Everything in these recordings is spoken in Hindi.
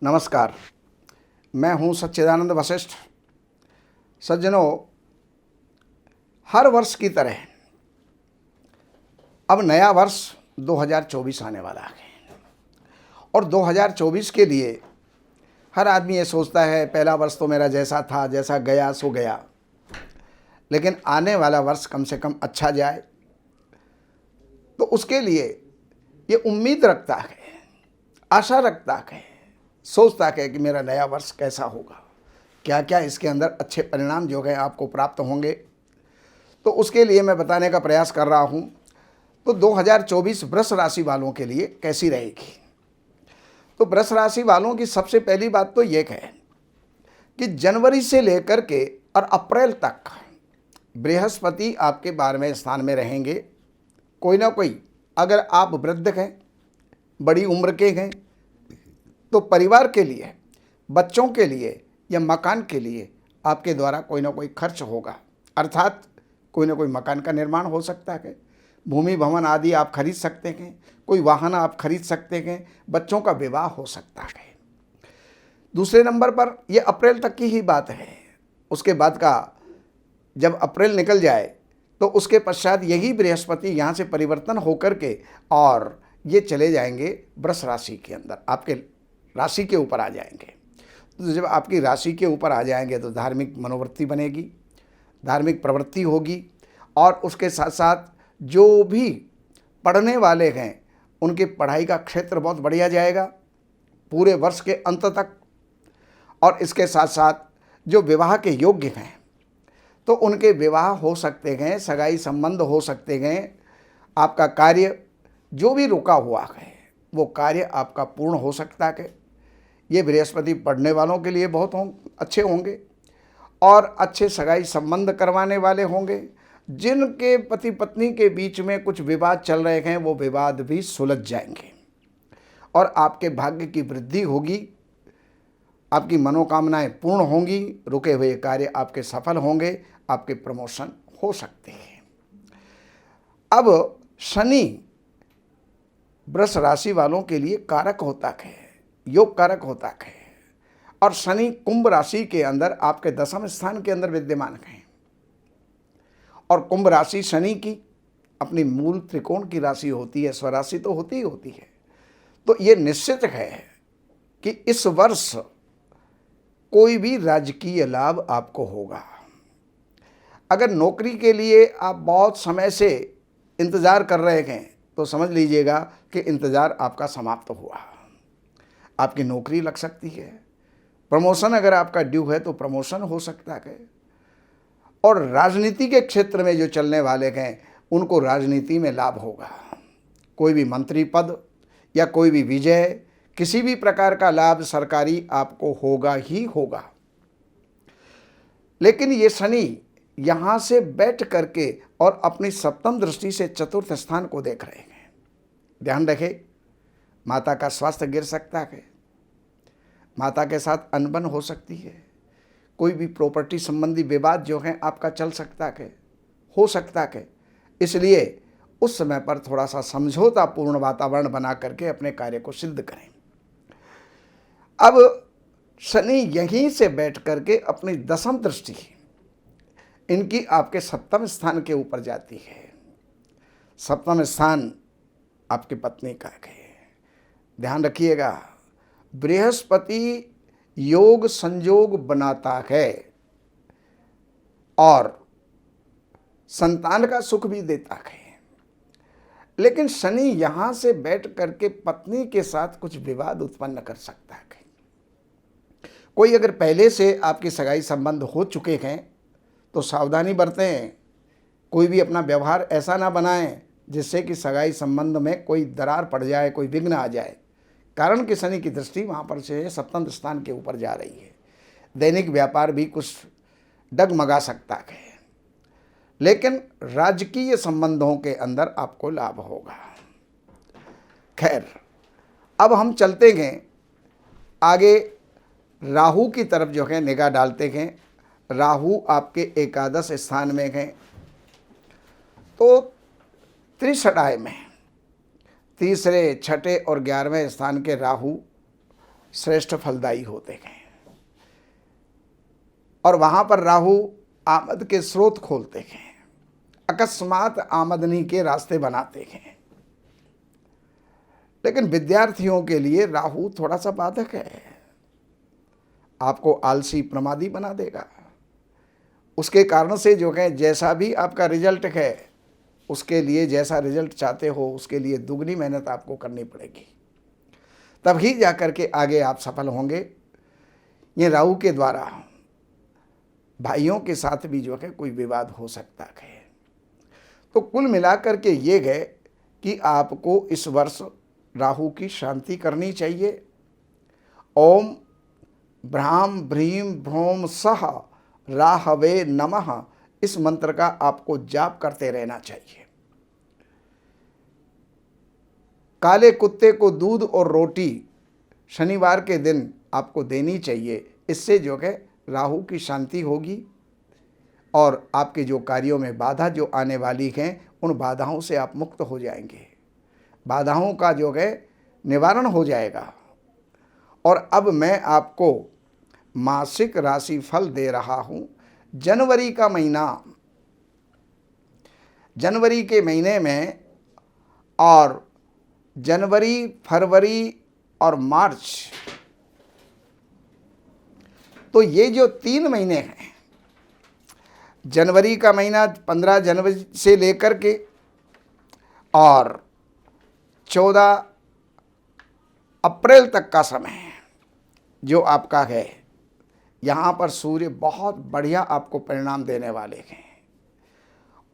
नमस्कार। मैं हूं सच्चिदानंद वशिष्ठ। सज्जनों, हर वर्ष की तरह अब नया वर्ष 2024 आने वाला है और 2024 के लिए हर आदमी ये सोचता है पहला वर्ष तो मेरा जैसा था, जैसा गया सो गया, लेकिन आने वाला वर्ष कम से कम अच्छा जाए। तो उसके लिए ये उम्मीद रखता है, आशा रखता है, सोचता है कि मेरा नया वर्ष कैसा होगा, क्या क्या इसके अंदर अच्छे परिणाम जो है आपको प्राप्त होंगे। तो उसके लिए मैं बताने का प्रयास कर रहा हूं। तो 2024 वृष राशि वालों के लिए कैसी रहेगी। तो वृष राशि वालों की सबसे पहली बात तो ये है कि जनवरी से लेकर के और अप्रैल तक बृहस्पति आपके 12वें स्थान में रहेंगे। कोई ना कोई, अगर आप वृद्ध हैं, बड़ी उम्र के हैं, तो परिवार के लिए, बच्चों के लिए या मकान के लिए आपके द्वारा कोई ना कोई खर्च होगा। अर्थात कोई ना कोई मकान का निर्माण हो सकता है, भूमि भवन आदि आप खरीद सकते हैं, कोई वाहन आप खरीद सकते हैं, बच्चों का विवाह हो सकता है। दूसरे नंबर पर यह अप्रैल तक की ही बात है। उसके बाद का जब अप्रैल निकल जाए तो उसके पश्चात यही बृहस्पति यहाँ से परिवर्तन होकर के और ये चले जाएंगे वृष राशि के अंदर, आपके राशि के ऊपर आ जाएंगे। तो जब आपकी राशि के ऊपर आ जाएंगे तो धार्मिक मनोवृत्ति बनेगी, धार्मिक प्रवृत्ति होगी और उसके साथ साथ जो भी पढ़ने वाले हैं उनकी पढ़ाई का क्षेत्र बहुत बढ़िया जाएगा पूरे वर्ष के अंत तक। और इसके साथ साथ जो विवाह के योग्य हैं तो उनके विवाह हो सकते हैं, सगाई संबंध हो सकते हैं। आपका कार्य जो भी रुका हुआ है वो कार्य आपका पूर्ण हो सकता है। ये बृहस्पति पढ़ने वालों के लिए बहुत अच्छे होंगे और अच्छे सगाई संबंध करवाने वाले होंगे। जिनके पति पत्नी के बीच में कुछ विवाद चल रहे हैं वो विवाद भी सुलझ जाएंगे और आपके भाग्य की वृद्धि होगी, आपकी मनोकामनाएं पूर्ण होंगी, रुके हुए कार्य आपके सफल होंगे, आपके प्रमोशन हो सकते हैं। अब शनि वृष राशि वालों के लिए कारक होता है, योग कारक होता है और शनि कुंभ राशि के अंदर आपके 10वें स्थान के अंदर विद्यमान है। और कुंभ राशि शनि की अपनी मूल त्रिकोण की राशि होती है, स्वराशि तो होती ही होती है। तो ये निश्चित है कि इस वर्ष कोई भी राजकीय लाभ आपको होगा। अगर नौकरी के लिए आप बहुत समय से इंतज़ार कर रहे हैं तो समझ लीजिएगा कि इंतज़ार आपका समाप्त हुआ, आपकी नौकरी लग सकती है। प्रमोशन अगर आपका ड्यू है तो प्रमोशन हो सकता है। और राजनीति के क्षेत्र में जो चलने वाले हैं उनको राजनीति में लाभ होगा। कोई भी मंत्री पद या कोई भी विजय, किसी भी प्रकार का लाभ सरकारी आपको होगा ही होगा। लेकिन ये शनि यहाँ से बैठ करके और अपनी सप्तम दृष्टि से चतुर्थ स्थान को देख रहे हैं। ध्यान रखें, माता का स्वास्थ्य गिर सकता है, माता के साथ अनबन हो सकती है, कोई भी प्रॉपर्टी संबंधी विवाद जो है आपका चल सकता है, हो सकता है। इसलिए उस समय पर थोड़ा सा समझौतापूर्ण वातावरण बना करके अपने कार्य को सिद्ध करें। अब शनि यहीं से बैठ करके अपनी 10वीं दृष्टि इनकी आपके 7वें स्थान के ऊपर जाती है। 7वां स्थान आपकी पत्नी का है। ध्यान रखिएगा, बृहस्पति योग संयोग बनाता है और संतान का सुख भी देता है। लेकिन शनि यहां से बैठ करके पत्नी के साथ कुछ विवाद उत्पन्न कर सकता है। कोई अगर पहले से आपकी सगाई संबंध हो चुके हैं तो सावधानी बरतें। कोई भी अपना व्यवहार ऐसा ना बनाएं जिससे कि सगाई संबंध में कोई दरार पड़ जाए, कोई विघ्न आ जाए। कारण कि शनि की दृष्टि वहाँ पर से 7वें स्थान के ऊपर जा रही है। दैनिक व्यापार भी कुछ डगमगा सकता है, लेकिन राजकीय संबंधों के अंदर आपको लाभ होगा। खैर, अब हम चलते हैं आगे, राहु की तरफ जो है निगाह डालते हैं। राहु आपके एकादश स्थान में हैं तो त्रिषटाय में तीसरे, छठे और 11वें स्थान के राहु श्रेष्ठ फलदायी होते हैं। और वहाँ पर राहु आमद के स्रोत खोलते हैं, अकस्मात आमदनी के रास्ते बनाते हैं। लेकिन विद्यार्थियों के लिए राहु थोड़ा सा बाधक है, आपको आलसी प्रमादी बना देगा। उसके कारण से जो है जैसा भी आपका रिजल्ट है, उसके लिए जैसा रिजल्ट चाहते हो उसके लिए दुगनी मेहनत आपको करनी पड़ेगी, तभी जाकर के आगे आप सफल होंगे। ये राहु के द्वारा भाइयों के साथ भी जो है कोई विवाद हो सकता है। तो कुल मिलाकर के ये गए कि आपको इस वर्ष राहु की शांति करनी चाहिए। ओम भ्राम भ्रीम भ्रोम सह राहवे नमः, इस मंत्र का आपको जाप करते रहना चाहिए। काले कुत्ते को दूध और रोटी शनिवार के दिन आपको देनी चाहिए। इससे जो है राहु की शांति होगी और आपके जो कार्यों में बाधा जो आने वाली हैं उन बाधाओं से आप मुक्त हो जाएंगे, बाधाओं का जो है निवारण हो जाएगा। और अब मैं आपको मासिक राशि फल दे रहा हूँ। जनवरी का महीना, जनवरी के महीने में और जनवरी, फरवरी और मार्च, तो ये जो 3 महीने हैं, जनवरी का महीना 15 जनवरी से लेकर के और 14 अप्रैल तक का समय है जो आपका है, यहाँ पर सूर्य बहुत बढ़िया आपको परिणाम देने वाले हैं।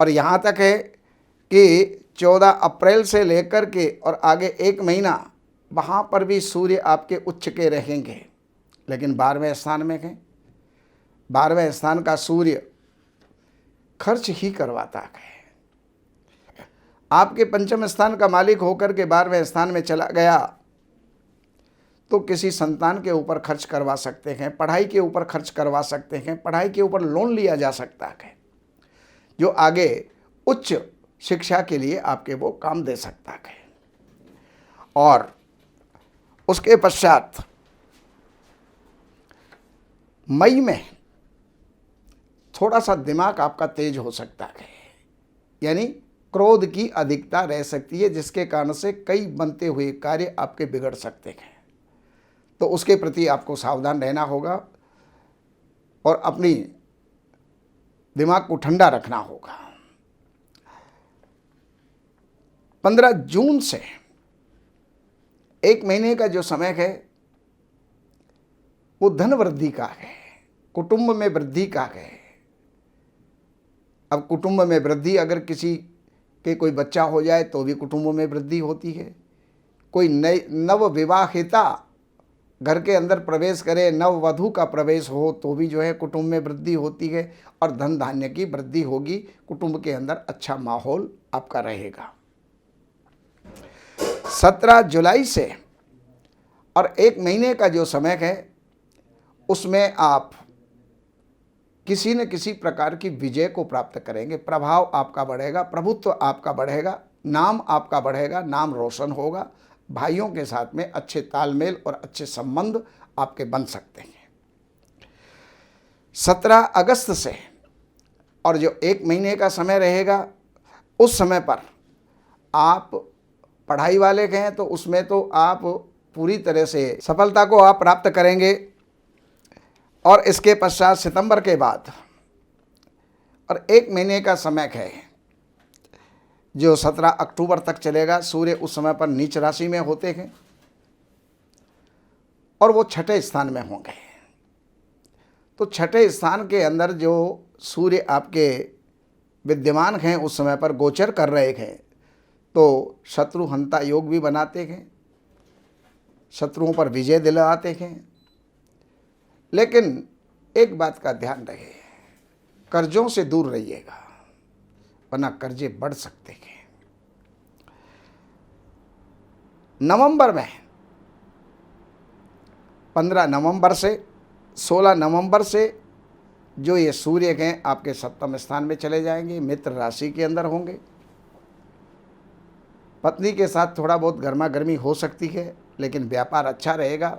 और यहाँ तक है कि 14 अप्रैल से लेकर के और आगे 1 महीना वहाँ पर भी सूर्य आपके उच्च के रहेंगे, लेकिन 12वें स्थान में हैं। 12वें स्थान का सूर्य खर्च ही करवाता है। आपके पंचम स्थान का मालिक होकर के 12वें स्थान में चला गया तो किसी संतान के ऊपर खर्च करवा सकते हैं, पढ़ाई के ऊपर खर्च करवा सकते हैं, पढ़ाई के ऊपर लोन लिया जा सकता है जो आगे उच्च शिक्षा के लिए आपके वो काम दे सकता है। और उसके पश्चात मई में थोड़ा सा दिमाग आपका तेज हो सकता है, यानी क्रोध की अधिकता रह सकती है, जिसके कारण से कई बनते हुए कार्य आपके बिगड़ सकते हैं। तो उसके प्रति आपको सावधान रहना होगा और अपनी दिमाग को ठंडा रखना होगा। 15 जून से 1 महीने का जो समय है वो धन वृद्धि का है, कुटुंब में वृद्धि का है। अब कुटुंब में वृद्धि, अगर किसी के कोई बच्चा हो जाए तो भी कुटुंब में वृद्धि होती है। कोई नव विवाहिता घर के अंदर प्रवेश करे, नव वधू का प्रवेश हो तो भी जो है कुटुंब में वृद्धि होती है और धन धान्य की वृद्धि होगी। कुटुंब के अंदर अच्छा माहौल आपका रहेगा। 17 जुलाई से और 1 महीने का जो समय है उसमें आप किसी न किसी प्रकार की विजय को प्राप्त करेंगे। प्रभाव आपका बढ़ेगा, प्रभुत्व आपका बढ़ेगा, नाम आपका बढ़ेगा, नाम रोशन होगा। भाइयों के साथ में अच्छे तालमेल और अच्छे संबंध आपके बन सकते हैं। 17 अगस्त से और जो 1 महीने का समय रहेगा उस समय पर आप पढ़ाई वाले हैं तो उसमें तो आप पूरी तरह से सफलता को आप प्राप्त करेंगे। और इसके पश्चात सितंबर के बाद और 1 महीने का समय है जो 17 अक्टूबर तक चलेगा। सूर्य उस समय पर नीच राशि में होते हैं और वो 6ठे स्थान में होंगे। तो 6ठे स्थान के अंदर जो सूर्य आपके विद्यमान हैं उस समय पर गोचर कर रहे हैं तो शत्रु हंता योग भी बनाते हैं, शत्रुओं पर विजय दिलाते हैं। लेकिन एक बात का ध्यान रहे, कर्जों से दूर रहिएगा वरना कर्जे बढ़ सकते हैं। नवंबर में 15 नवंबर से 16 नवंबर से जो ये सूर्य हैं आपके 7वें स्थान में चले जाएंगे, मित्र राशि के अंदर होंगे। पत्नी के साथ थोड़ा बहुत गर्मा गर्मी हो सकती है लेकिन व्यापार अच्छा रहेगा।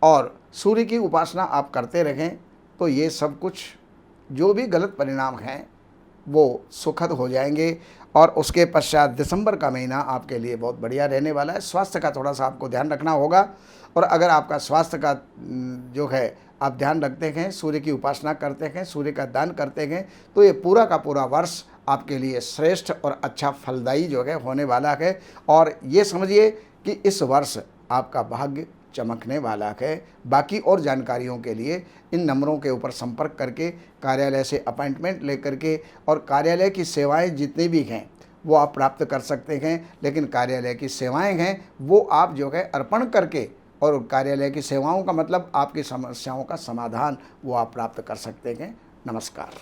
और सूर्य की उपासना आप करते रहें तो ये सब कुछ जो भी गलत परिणाम हैं वो सुखद हो जाएंगे। और उसके पश्चात दिसंबर का महीना आपके लिए बहुत बढ़िया रहने वाला है। स्वास्थ्य का थोड़ा सा आपको ध्यान रखना होगा, और अगर आपका स्वास्थ्य का जो है आप ध्यान रखते हैं, सूर्य की उपासना करते हैं, सूर्य का दान करते हैं, तो ये पूरा का पूरा वर्ष आपके लिए श्रेष्ठ और अच्छा फलदायी जो है होने वाला है। और ये समझिए कि इस वर्ष आपका भाग्य चमकने वाला है। बाकी और जानकारियों के लिए इन नंबरों के ऊपर संपर्क करके कार्यालय से अपॉइंटमेंट लेकर के और कार्यालय की सेवाएं जितनी भी हैं वो आप प्राप्त कर सकते हैं। लेकिन कार्यालय की सेवाएं हैं वो आप जो है अर्पण करके, और कार्यालय की सेवाओं का मतलब आपकी समस्याओं का समाधान वो आप प्राप्त कर सकते हैं। नमस्कार।